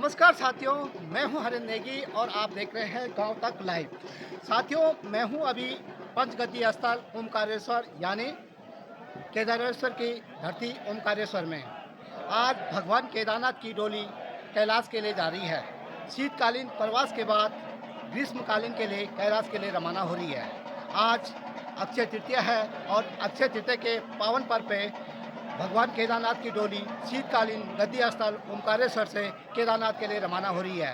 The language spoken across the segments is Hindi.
नमस्कार साथियों, मैं हूं हरिंदर नेगी और आप देख रहे हैं गांव तक लाइव। साथियों, मैं हूं अभी पंचगद्दी स्थल ओमकारेश्वर यानी केदारेश्वर की धरती ओमकारेश्वर में। आज भगवान केदारनाथ की डोली कैलाश के लिए जा रही है। शीतकालीन प्रवास के बाद ग्रीष्मकालीन के लिए कैलाश के लिए रवाना हो रही है। आज अक्षय तृतीया है और अक्षय तृतीया के पावन पर्व पे भगवान केदारनाथ की डोली शीतकालीन गद्दी स्थल ओमकारेश्वर से केदारनाथ के लिए रवाना हो रही है।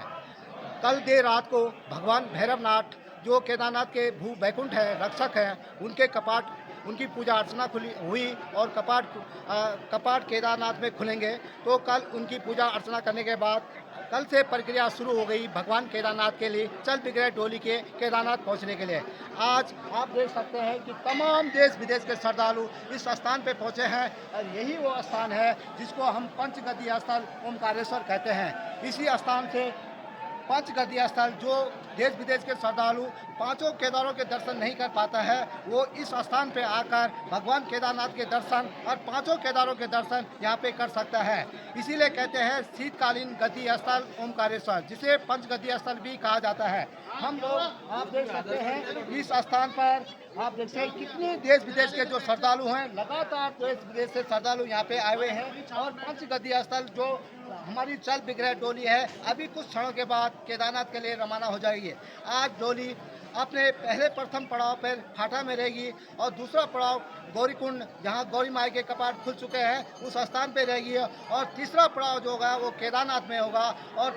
कल देर रात को भगवान भैरवनाथ जो केदारनाथ के भू बैकुंठ है, रक्षक हैं, उनके कपाट, उनकी पूजा अर्चना हुई और कपाट केदारनाथ में खुलेंगे। तो कल उनकी पूजा अर्चना करने के बाद कल से प्रक्रिया शुरू हो गई भगवान केदारनाथ के लिए चल बिगड़े डोली के केदारनाथ पहुंचने के लिए। आज आप देख सकते हैं कि तमाम देश विदेश के श्रद्धालु इस स्थान पे पहुंचे हैं और यही वो स्थान है जिसको हम पंचगद्दी स्थल ओमकारेश्वर कहते हैं। इसी स्थान से पंचगद्दी स्थल जो देश विदेश के श्रद्धालु पांचों केदारों के दर्शन नहीं कर पाता है, वो इस स्थान पे आकर भगवान केदारनाथ के दर्शन और पांचों केदारों के दर्शन यहाँ पे कर सकता है। इसीलिए कहते हैं शीतकालीन गद्दी स्थल ओमकारेश्वर, जिसे पंचगद्दी स्थल भी कहा जाता है। हम लोग आप देख सकते हैं इस स्थान पर आप देखते हैं कितने देश विदेश के जो श्रद्धालु हैं, लगातार देश विदेश से श्रद्धालु यहाँ पे आए हुए हैं। और पंचगद्दी स्थल जो हमारी चल बिगड़े डोली है, अभी कुछ क्षणों के बाद केदारनाथ के लिए रवाना हो जाएगी। आज डोली अपने पहले प्रथम पड़ाव पर फाटा में रहेगी और दूसरा पड़ाव गौरीकुंड, जहां गौरी माई के कपाट खुल चुके हैं, उस स्थान पे रहेगी। और तीसरा पड़ाव जो होगा वो केदारनाथ में होगा। और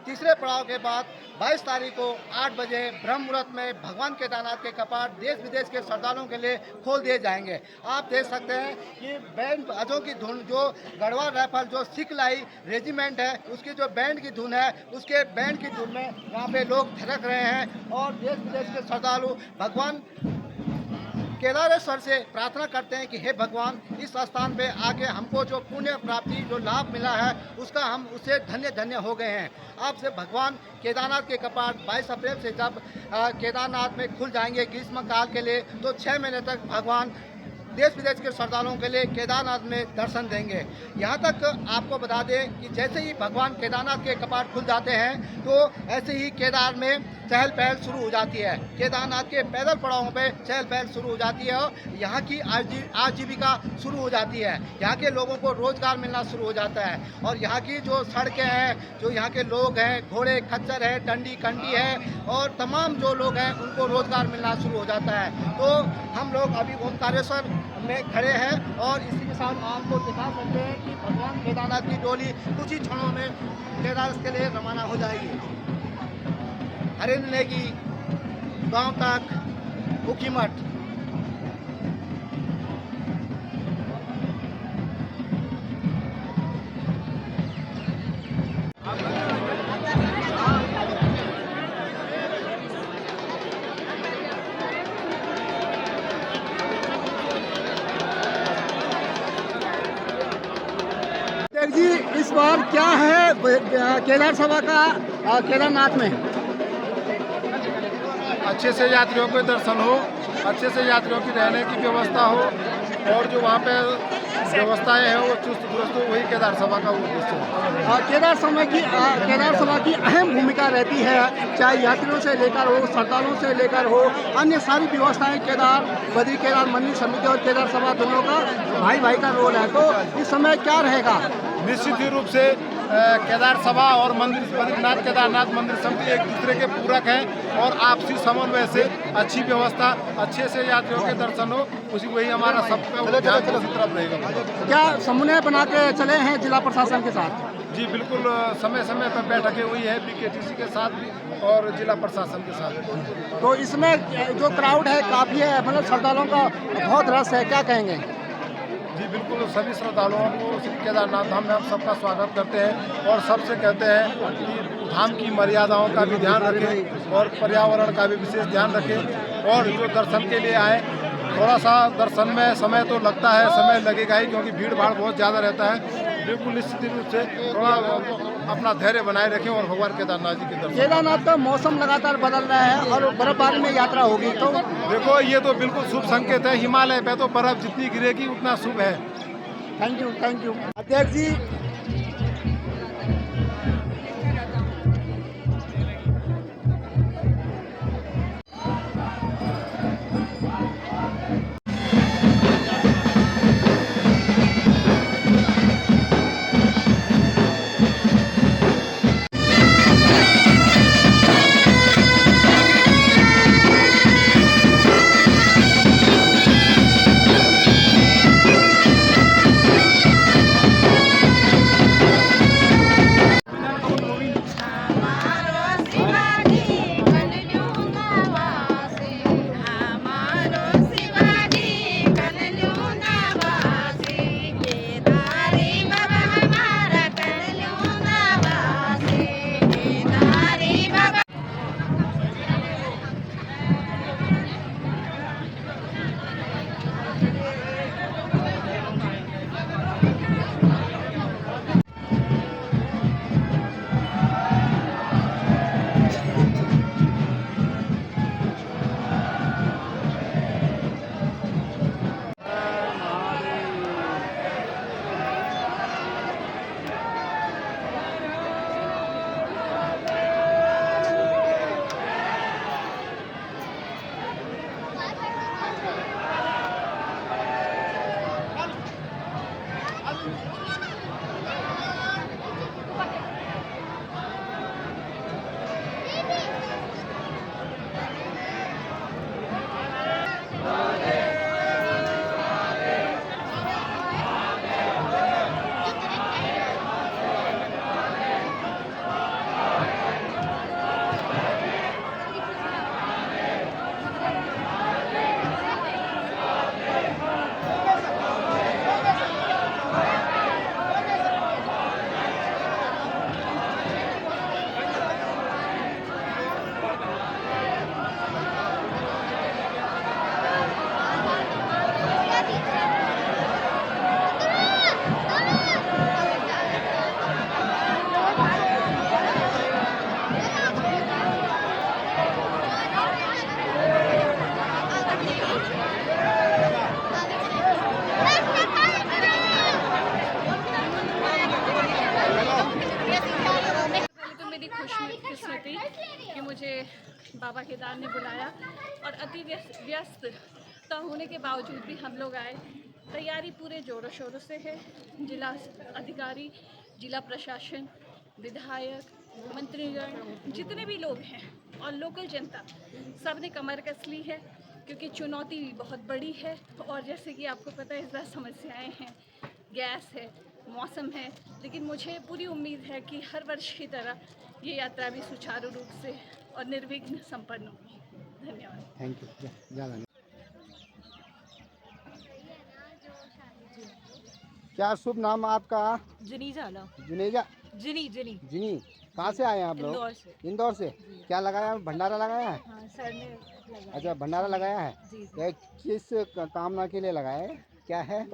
तीसरे पड़ाव के बाद 22 तारीख को 8 बजे ब्रह्म मुहूर्त में भगवान केदारनाथ के कपाट देश विदेश के श्रद्धालुओं के लिए खोल दिए जाएंगे। आप देख सकते हैं कि बैंड बाजों की धुन, जो गढ़वाल राइफल जो सिख लाई रेजिमेंट है, उसकी जो बैंड की धुन है, उसके बैंड की धुन में यहाँ पे लोग थिरक रहे हैं। और देश विदेश के श्रद्धालु भगवान केदारेश्वर से प्रार्थना करते हैं कि हे भगवान, इस स्थान पे आके हमको जो पुण्य प्राप्ति जो लाभ मिला है उसका हम उसे धन्य धन्य हो गए हैं। अब से भगवान केदारनाथ के कपाट 22 अप्रैल से जब केदारनाथ में खुल जाएंगे ग्रीष्म काल के लिए, तो 6 महीने तक भगवान देश विदेश के श्रद्धालुओं के लिए केदारनाथ में दर्शन देंगे। यहाँ तक आपको बता दें कि जैसे ही भगवान केदारनाथ के कपाट खुल जाते हैं तो ऐसे ही केदार में चहल पहल शुरू हो जाती है। केदारनाथ के पैदल पड़ावों पे चहल पहल शुरू हो जाती है और यहाँ की आजीविका शुरू हो जाती है। यहाँ के लोगों को रोजगार मिलना शुरू हो जाता है। और यहाँ की जो सड़कें हैं, जो यहाँ के लोग हैं, घोड़े खच्चर है, डंडी कंडी है, और तमाम जो लोग हैं उनको रोजगार मिलना शुरू हो जाता है। तो हम लोग अभी ओमकारेश्वर में खड़े हैं और इसी के साथ आपको दिखा सकते हैं कि भगवान केदारनाथ की डोली कुछ ही क्षणों में केदारनाथ के लिए रवाना हो जाएगी। हरिंदर नेगी, गांव तक उखीमठ। जी, इस बार क्या है केदार सभा का केदारनाथ में? अच्छे से यात्रियों के दर्शन हो, अच्छे से यात्रियों की रहने की व्यवस्था हो, और जो वहाँ पे व्यवस्थाएं हैं वो चुस्त दुरुस्त हो, वही केदार सभा का उद्देश्य है। केदार सभा की अहम भूमिका रहती है, चाहे यात्रियों से लेकर हो, श्रद्धालुओं से लेकर हो, अन्य सारी व्यवस्थाएं केदार बद्री केदार मंदिर समिति और केदार सभा दोनों का भाई भाई का रोल है। तो इस समय क्या रहेगा? निश्चित ही रूप से केदार सभा और बद्रीनाथ केदारनाथ मंदिर समिति एक दूसरे के पूरक हैं और आपसी समन्वय से अच्छी व्यवस्था, अच्छे से यात्रियों के दर्शन हो, उसी वही हमारा सबका ध्यान तरफ रहेगा। क्या समन्वय बना के चले हैं जिला प्रशासन के साथ? जी बिल्कुल, समय समय पर बैठकें हुई है बीकेटीसी के साथ भी और जिला प्रशासन के साथ। तो इसमें जो क्राउड है काफ़ी है, मतलब श्रद्धालुओं का बहुत रस है, क्या कहेंगे? जी बिल्कुल, सभी श्रद्धालुओं को श्री केदारनाथ धाम में हम सबका स्वागत करते हैं और सबसे कहते हैं कि धाम की मर्यादाओं का भी ध्यान रखें और पर्यावरण का भी विशेष ध्यान रखें। और जो दर्शन के लिए आए, थोड़ा सा दर्शन में समय तो लगता है, समय लगेगा ही, क्योंकि भीड़ भाड़ बहुत ज़्यादा रहता है। बिल्कुल निश्चित रूप से थोड़ा अपना धैर्य बनाए रखें और भगवान केदारनाथ जी के दर्शन। केदारनाथ का मौसम लगातार बदल रहा है और बर्फबारी में यात्रा होगी, तो देखो ये तो बिल्कुल शुभ संकेत है। हिमालय पे तो बर्फ जितनी गिरेगी उतना शुभ है। थैंक यू अध्यक्ष जी। मुझे बाबा केदार ने बुलाया और अति व्यस्त होने के बावजूद भी हम लोग आए। तैयारी पूरे ज़ोरों शोरों से है। जिला अधिकारी, जिला प्रशासन, विधायक, मंत्रीगण, जितने भी लोग हैं और लोकल जनता, सब ने कमर कस ली है क्योंकि चुनौती बहुत बड़ी है। और जैसे कि आपको पता है, इस बार समस्याएं हैं, गैस है, मौसम है, लेकिन मुझे पूरी उम्मीद है कि हर वर्ष की तरह ये यात्रा भी सुचारू रूप से और निर्विघ्न संपन्न होगी। धन्यवाद। Thank you. ज़्यादा नहीं। क्या शुभ नाम आपका? जिनी झाला। जुनेजा? जिनी जिनी जिनी। कहाँ से आए हैं आप लोग? इंदौर से। इंदौर से। क्या लगाया है? भंडारा लगाया है? हाँ, सर ने लगाया। अच्छा, भंडारा लगाया है। जी, जी। ये किस कामना के लिए लगाया है? क्या है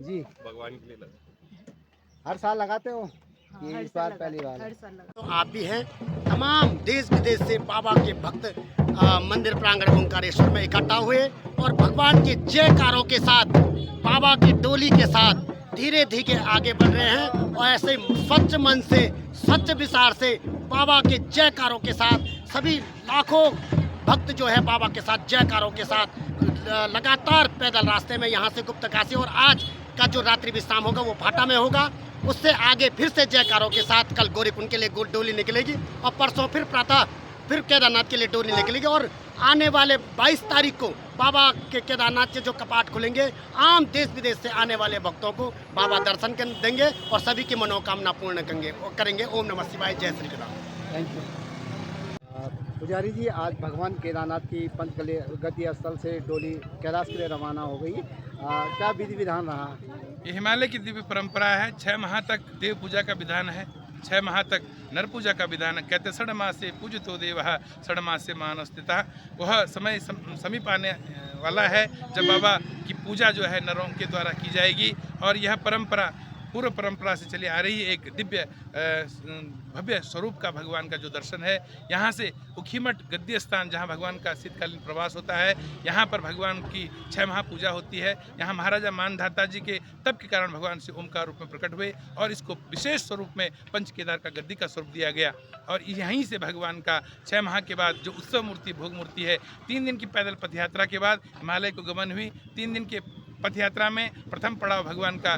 जी? भगवान के लिए लगा। हर साल लगाते हो हाँ, ये हर इस साल बार लगा- पहली बार? हर साल लगा। तो आप भी हैं। तमाम देश विदेश से बाबा के भक्त मंदिर प्रांगण ओंकारेश्वर में इकट्ठा हुए और भगवान के जयकारों के साथ, बाबा की डोली के साथ धीरे धीरे आगे बढ़ रहे हैं। और ऐसे स्वच्छ मन से, स्वच्छ विचार से, बाबा के जयकारों के साथ सभी लाखों भक्त जो है बाबा के साथ जयकारों के साथ लगातार पैदल रास्ते में यहाँ से गुप्तकाशी, और आज का जो रात्रि विश्राम होगा वो भाटा में होगा। उससे आगे फिर से जयकारों के साथ कल गौरीकुंड के लिए डोली निकलेगी और परसों फिर प्रातः फिर केदारनाथ के लिए डोली निकलेगी। और आने वाले 22 तारीख को बाबा के केदारनाथ के जो कपाट खुलेंगे, आम देश विदेश से आने वाले भक्तों को बाबा दर्शन देंगे और सभी की मनोकामना पूर्ण करेंगे। ओम नमः शिवाय, जय श्री केदार। Thank you. पुजारी जी, आज भगवान केदारनाथ की पंचगति स्थल से डोली कैलाश के लिए रवाना हो गई। क्या विधि विधान रहा? ये हिमालय की दिव्य परंपरा है। 6 माह तक देव पूजा का विधान है, 6 माह तक नर पूजा का विधान है। कहते षड मासे पूजितो देवः षड मासे मानस्थितः। वह समय समीप आने वाला है जब बाबा की पूजा जो है नरों के द्वारा की जाएगी। और यह परंपरा पूर्व परंपरा से चली आ रही एक दिव्य भव्य स्वरूप का भगवान का जो दर्शन है। यहाँ से उखीमठ गद्य स्थान, जहाँ भगवान का शीतकालीन प्रवास होता है, यहाँ पर भगवान की 6 माह पूजा होती है। यहाँ महाराजा मानधाता जी के तप के कारण भगवान से ओमकार रूप में प्रकट हुए और इसको विशेष स्वरूप में पंच केदार का गद्दी का स्वरूप दिया गया। और यहीं से भगवान का 6 माह के बाद जो उत्सव मूर्ति, भोग मूर्ति है, 3 दिन की पैदल पथ यात्रा के बाद हिमालय को गमन हुई। 3 दिन के पथ यात्रा में प्रथम पड़ाव भगवान का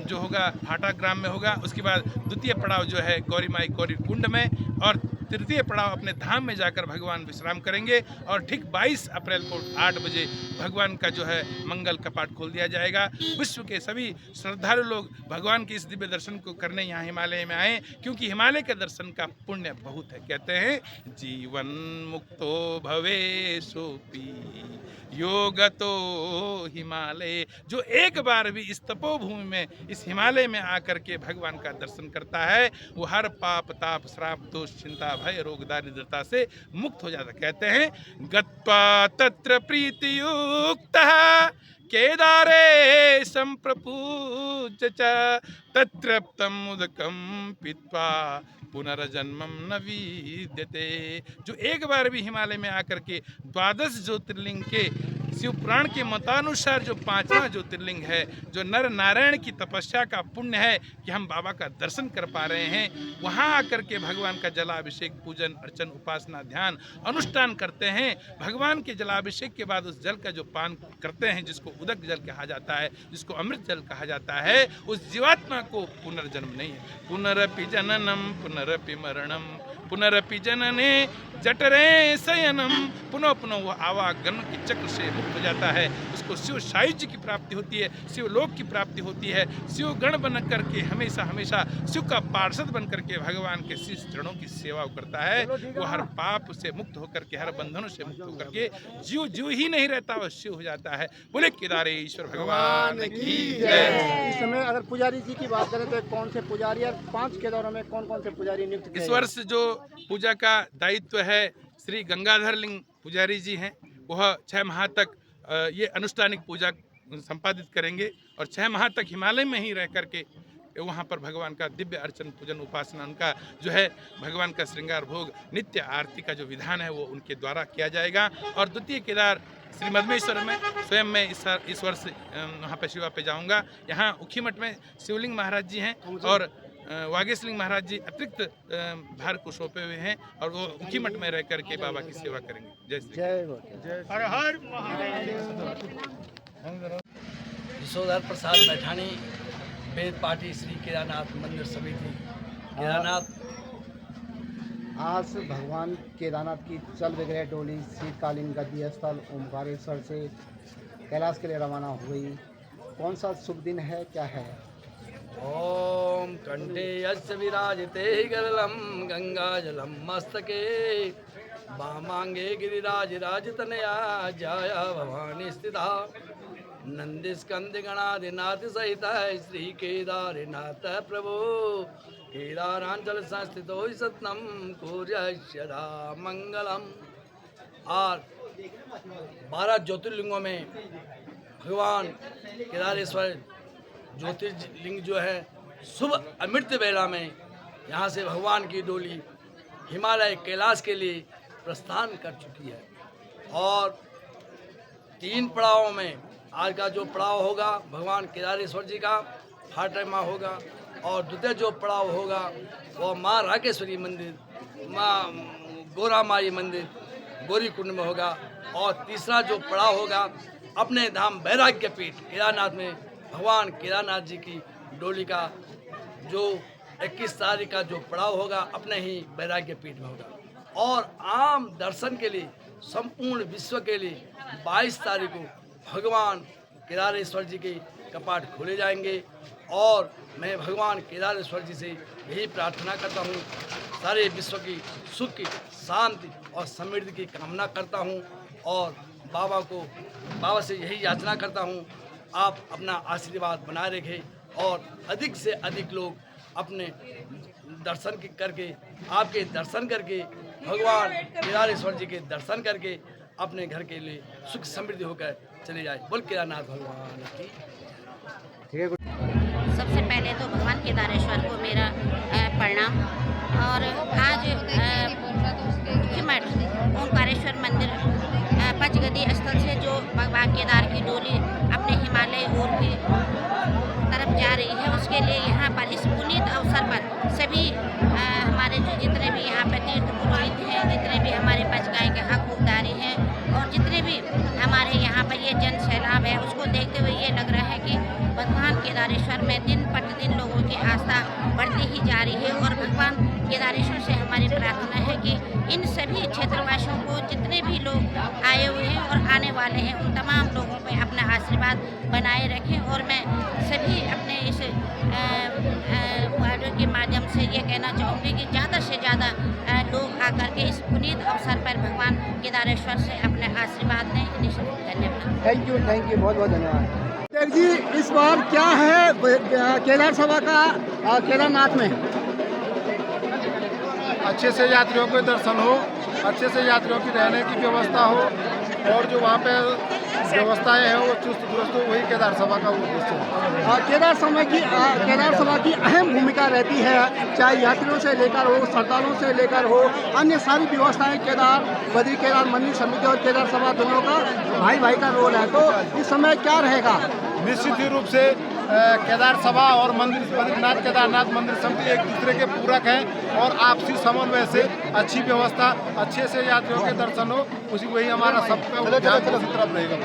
जो होगा भाटा ग्राम में होगा। उसके बाद द्वितीय पड़ाव जो है गौरी माई गौरी कुंड में, और तृतीय पड़ाव अपने धाम में जाकर भगवान विश्राम करेंगे। और ठीक 22 अप्रैल को 8 बजे भगवान का जो है मंगल कपाट खोल दिया जाएगा। विश्व के सभी श्रद्धालु लोग भगवान के इस दिव्य दर्शन को करने यहाँ हिमालय में आए, क्योंकि हिमालय के दर्शन का पुण्य बहुत है। कहते हैं जीवन मुक्तो भवे सोपी योगतो हिमालय। जो एक बार भी इस तपोभूमि में, इस हिमालय में आकर के भगवान का दर्शन करता है, वो हर पाप ताप श्राप दोष चिंता भय रोग दारिद्रता से मुक्त हो जाता। कहते हैं गत्वा तत्र प्रीतियुक्तः केदारे संप्रपूज्य च तत्रप्तम् उदकं पीत्वा पुनर्जन्मम न विद्यते। जो एक बार भी हिमालय में आकर के 12 ज्योतिर्लिंग के शिव पुराण के मतानुसार जो 5वां ज्योतिर्लिंग है, जो नर नारायण की तपस्या का पुण्य है कि हम बाबा का दर्शन कर पा रहे हैं, वहाँ आकर के भगवान का जलाभिषेक, पूजन अर्चन, उपासना, ध्यान, अनुष्ठान करते हैं। भगवान के जलाभिषेक के बाद उस जल का जो पान करते हैं, जिसको उदक जल कहा जाता है, जिसको अमृत जल कहा जाता है, उस जीवात्मा को पुनर्जन्म नहीं है। पुनरपि जननम पुनरपि मरणम पुनरपि जनने जठरे शयनम। पुनः पुनः वो आवागमन के चक्र से मुक्त हो जाता है। उसको शिव सायुज्य की प्राप्ति होती है, शिव लोक की प्राप्ति होती है। शिव गण बन करके हमेशा हमेशा शिव का पार्षद बन करके भगवान के शीश चरणों की सेवा करता है। वो हर पाप से मुक्त होकर के, हर बंधनों से मुक्त होकर के जीव ही नहीं रहता, वह शिव हो जाता है। बोले केदारेश्वर भगवान की जय। इस समय अगर पुजारी जी की बात करें तो कौन से पुजारी और 5 केदारों में कौन कौन से पुजारी नियुक्त किए इस गए? वर्ष जो पूजा का दायित्व है श्री गंगाधर लिंग पुजारी जी हैं। वह 6 माह तक ये अनुष्ठानिक पूजा संपादित करेंगे और 6 माह तक हिमालय में ही रह करके वहाँ पर भगवान का दिव्य अर्चन, पूजन, उपासना, उनका जो है भगवान का श्रृंगार भोग, नित्य आरती का जो विधान है वो उनके द्वारा किया जाएगा। और द्वितीय केदार श्री मधमेश्वर में स्वयं मैं इस वर्ष वहाँ पर शिवा पे जाऊँगा। यहाँ उखीमठ में शिवलिंग महाराज जी हैं और वागेश्वरी महाराज जी अतिरिक्त भार को सौंपे हुए हैं और वो उखी मठ में रह करके बाबा की सेवा करेंगे। जय श्री यशोधर प्रसाद मैठानी, वेद पार्टी श्री केदारनाथ मंदिर समिति केदारनाथ। आज भगवान केदारनाथ की चल वगैरह डोली शीतकालीन गद्दी स्थल ओमकारेश्वर से कैलाश के लिए रवाना हो गई। कौन सा शुभ दिन है, क्या है? ओम कंठे यस्य विराजते गरलम गंगा जलम मस्तके वामांगे गिरिराज राजतनया जाया भवानी स्थिता नंदिस्कंद गणादिनाथ सहित श्री केदारनाथ प्रभु केदारांचल संस्थितो सतनम कुर्यश्यदा मंगलम। और 12 ज्योतिर्लिंगों में भगवान केदारेश्वर ज्योतिर्लिंग जो है शुभ अमृत बेला में यहाँ से भगवान की डोली हिमालय कैलाश के लिए प्रस्थान कर चुकी है। और 3 पड़ावों में आज का जो पड़ाव होगा भगवान केदारेश्वर जी का फाटेमा होगा, और द्वितीय जो पड़ाव होगा वो माँ राकेश्वरी मंदिर, माँ गोरा माई मंदिर गौरी कुंड में होगा, और तीसरा जो पड़ाव होगा अपने धाम वैराग्य पीठ केदारनाथ में भगवान केदारनाथ जी की डोली का जो 21 तारीख का जो पड़ाव होगा अपने ही वैराग्य पीठ में होगा। और आम दर्शन के लिए संपूर्ण विश्व के लिए 22 तारीख को भगवान केदारेश्वर जी के कपाट खोले जाएंगे। और मैं भगवान केदारेश्वर जी से यही प्रार्थना करता हूँ, सारे विश्व की सुख की शांति और समृद्धि की कामना करता हूँ, और बाबा से यही याचना करता हूँ आप अपना आशीर्वाद बनाए रखें और अधिक से अधिक लोग अपने दर्शन करके आपके दर्शन करके भगवान केदारेश्वर जी के दर्शन करके अपने घर के लिए सुख समृद्धि होकर चले जाए। बोल केदारनाथ भगवान की। सबसे पहले तो भगवान केदारेश्वर को मेरा प्रणाम। और आज मठ ओमकारेश्वर मंदिर पंचगदी स्थल से जो भगवान केदार की डोली अपने हिमालय ओर की तरफ जा रही है, उसके लिए यहाँ पर इस पुनीत अवसर पर सभी हमारे जो जितने भी यहाँ पर तीर्थ पुरोहित हैं, जितने भी हमारे पंचगाय के हकदारी हैं, और जितने भी हमारे यहाँ पर ये जन सैलाब है, उसको देखते हुए ये लग रहा है कि भगवान केदारेश्वर में दिन प्रतिदिन लोगों की आस्था बढ़ती ही जा रही है। और भगवान केदारेश्वर से हमारी प्रार्थना है कि इन सभी क्षेत्रवासियों को, जितने भी लोग आए हुए हैं और आने वाले हैं, उन तमाम लोगों पर अपना आशीर्वाद बनाए रखें। और मैं सभी अपने इस ऑडियो के माध्यम से ये कहना चाहूँगी कि ज़्यादा से ज़्यादा लोग आकर के इस पुनीत अवसर पर भगवान केदारेश्वर से अपने आशीर्वाद लें। धन्यवाद। थैंक यू, बहुत बहुत धन्यवाद। जी, इस बार क्या है केदार सभा का केदारनाथ में? अच्छे से यात्रियों को दर्शन हो, अच्छे से यात्रियों की रहने की व्यवस्था हो, और जो वहाँ पे व्यवस्थाएं हैं वो चुस्त दुरुस्त हो, वही केदार सभा का उद्देश्य है। केदार सभा की अहम भूमिका रहती है, चाहे यात्रियों से लेकर हो, श्रद्धालुओं से लेकर हो, अन्य सारी व्यवस्थाएं बद्री केदार मंदिर समिति और केदार सभा दोनों का भाई का रोल है। तो इस समय क्या रहेगा? निश्चित ही रूप से केदार सभा और बद्रीनाथ केदारनाथ मंदिर समिति एक दूसरे के पूरक हैं, और आपसी समन्वय से अच्छी व्यवस्था, अच्छे से यात्रियों के दर्शन हो, उसी वही हमारा सबका ध्यान उसी तरफ रहेगा।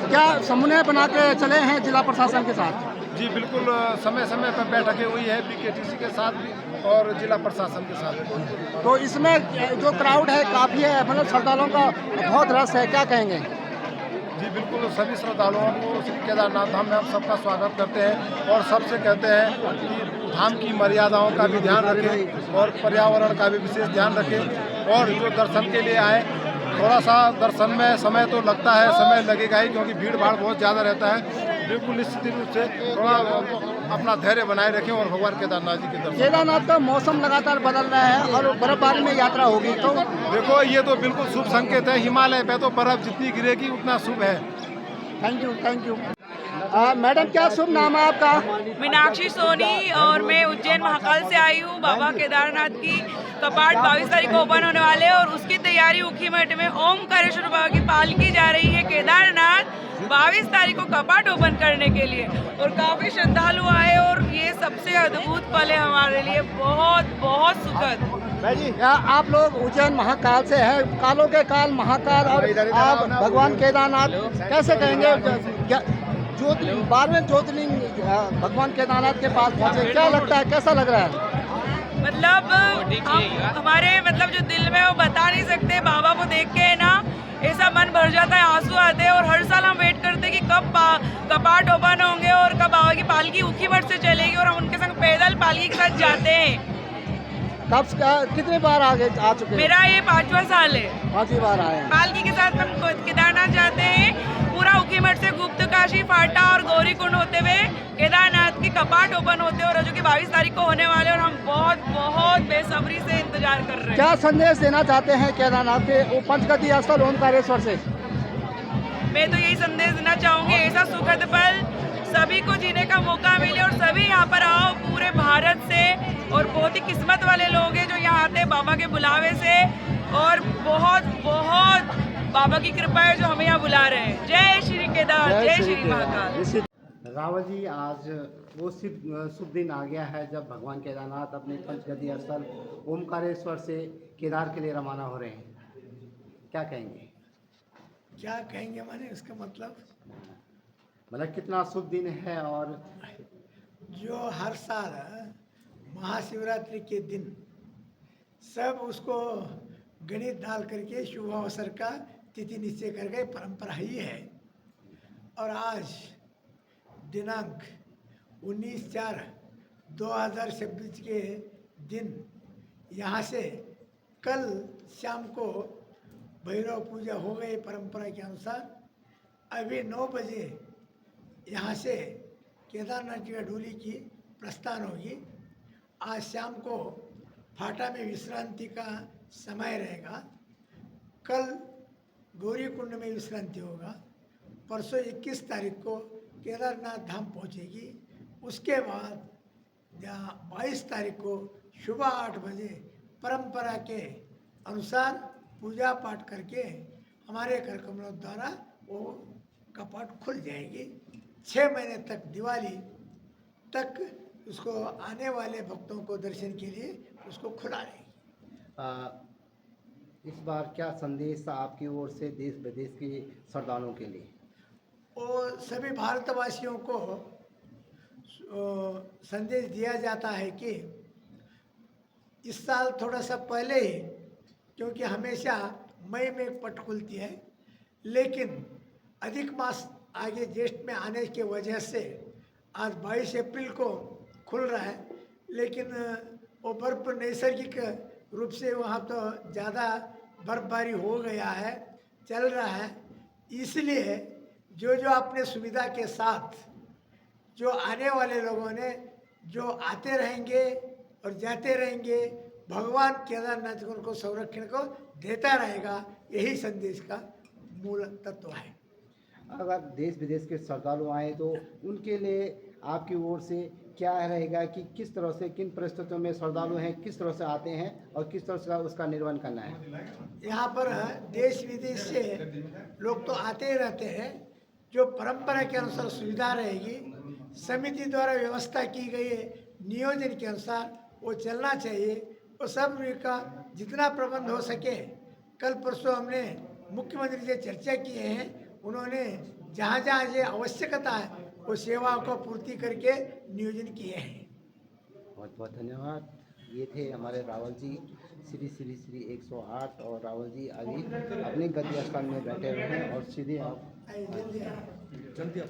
क्या समन्वय बना के चले हैं जिला प्रशासन के साथ? जी बिल्कुल, समय समय पर बैठकें हुई है BKTC के साथ भी और जिला प्रशासन के साथ। तो इसमें जो क्राउड है काफ़ी है, मतलब श्रद्धालुओं का बहुत रस है, क्या कहेंगे? जी बिल्कुल, सभी श्रद्धालुओं को श्री केदारनाथ धाम में हम सबका स्वागत करते हैं, और सबसे कहते हैं कि धाम की मर्यादाओं का भी ध्यान रखें और पर्यावरण का भी विशेष ध्यान रखें। और जो दर्शन के लिए आए, थोड़ा सा दर्शन में समय तो लगता है, समय लगेगा ही, क्योंकि भीड़ भाड़ बहुत ज़्यादा रहता है। बिल्कुल निश्चित रूप से थोड़ा अपना धैर्य बनाए रखें और भगवान केदारनाथ जी के दर्शन। केदारनाथ का मौसम लगातार बदल रहा है और बर्फबारी में यात्रा होगी, तो देखो ये तो बिल्कुल शुभ संकेत है। हिमालय पे तो बर्फ जितनी गिरेगी उतना शुभ है। Thank you. मैडम क्या शुभ नाम है आपका? मीनाक्षी सोनी और मैं उज्जैन महाकाल से आई हूँ। बाबा केदारनाथ की कपाट 22 तारीख को ओपन होने वाले हैं और उसकी तैयारी ऊखीमठ में ओमकारेश्वर बाबा की पालकी जा रही है केदारनाथ 22 तारीख को कपाट ओपन करने के लिए और काफ़ी श्रद्धालु आए और ये सबसे अद्भुत पल है हमारे लिए, बहुत बहुत सुखद। आप लोग उज्जैन महाकाल से हैं, कालों के काल महाकाल, और आप भगवान केदारनाथ कैसे कहेंगे? ज्योतिर्लिंग 12वें ज्योतिर्लिंग भगवान केदारनाथ के पास पहुंचे, क्या लगता है, कैसा लग रहा है? मतलब हमारे मतलब जो दिल में वो बता नहीं सकते, बाबा को देख के ना ऐसा मन भर जाता है, आंसू आते हैं और हर साल हम वेट करते हैं कि कब कपाट ओपन होंगे और कब बाबा की पालकी ऊखीमठ से चलेगी और हम उनके संग पैदल पालकी के साथ जाते हैं। कब कितने बार आगे आ चुके हैं? मेरा ये 5वां साल है, 5वीं बार आए हैं। पालकी के साथ हम केदारनाथ जाते हैं, पूरा ऊखीमठ से गुप्त काशी, फाटा और गौरी कुंड होते हुए केदारनाथ की कपाट ओपन होते हैं और जो कि 22 तारीख को होने वाले, और हम बहुत बहुत बेसब्री से इंतजार कर रहे हैं। क्या संदेश देना चाहते हैं केदारनाथ के पंचगति स्थल ओमकारेश्वर से? मैं तो यही संदेश देना चाहूँगी, ऐसा सुखद पल सभी को जीने का मौका मिले और सभी यहाँ पर आओ पूरे भारत से, और बहुत ही किस्मत वाले लोग हैं जो यहाँ आते हैं बाबा के बुलावे से, और बहुत बहुत बाबा की कृपा है जो हमें यहाँ बुला रहे हैं। जय श्री केदार, जय श्री महाकाल। रावल जी, आज वो शुभ दिन आ गया है जब भगवान केदारनाथ अपने पंचगति स्थल ओमकारेश्वर से केदार के लिए रवाना हो रहे हैं, क्या कहेंगे? क्या कहेंगे माने उसका मतलब कितना शुभ दिन है, और जो हर साल महाशिवरात्रि के दिन सब उसको गणित डाल करके शुभ अवसर का तिथि निश्चय कर गए, परंपरा ही है। और आज दिनांक 19/4/2026 के दिन यहाँ से कल शाम को भैरव पूजा हो गई परंपरा के अनुसार। अभी 9 बजे यहाँ से केदारनाथ जी का डोली की प्रस्थान होगी। आज शाम को फाटा में विश्रांति का समय रहेगा, कल गौरी कुंड में विश्रांति होगा, परसों 21 तारीख को केदारनाथ धाम पहुँचेगी। उसके बाद 22 तारीख को सुबह 8 बजे परंपरा के अनुसार पूजा पाठ करके हमारे कार्यक्रमों द्वारा वो कपाट खुल जाएगी। 6 महीने तक, दिवाली तक उसको आने वाले भक्तों को दर्शन के लिए उसको खुला रहेगी। इस बार क्या संदेश आपकी ओर से देश विदेश के श्रद्धालुओं के लिए? और सभी भारतवासियों को संदेश दिया जाता है कि इस साल थोड़ा सा पहले ही, क्योंकि हमेशा मई में पट खुलती है, लेकिन अधिक मास आगे ज्येष्ठ में आने की वजह से आज 22 अप्रैल को खुल रहा है, लेकिन वो बर्फ नैसर्गिक रूप से वहाँ तो ज़्यादा बर्फबारी हो गया है, चल रहा है। इसलिए जो अपने सुविधा के साथ जो आने वाले लोगों ने जो आते रहेंगे और जाते रहेंगे, भगवान केदारनाथ उनको संरक्षण को देता रहेगा, यही संदेश का मूल तत्व है। अगर देश विदेश के श्रद्धालु आए तो उनके लिए आपकी ओर से क्या रहेगा कि किस तरह से, किन परिस्थितियों में श्रद्धालु हैं, किस तरह से आते हैं और किस तरह से उसका निर्वहन करना है? यहाँ पर देश विदेश से लोग तो आते ही रहते हैं। जो परंपरा के अनुसार सुविधा रहेगी, समिति द्वारा व्यवस्था की गई नियोजन के अनुसार वो चलना चाहिए। वो सब का जितना प्रबंध हो सके, कल परसों हमने मुख्यमंत्री से चर्चा किए हैं, उन्होंने जहाँ जहाँ ये आवश्यकता है वो सेवाओं को पूर्ति करके नियोजन किए हैं। बहुत बहुत धन्यवाद। ये थे हमारे रावल जी, श्री श्री श्री 108। और रावल जी अभी अपने गद्दी स्थान में बैठे हुए हैं और सीधे आप जल्दी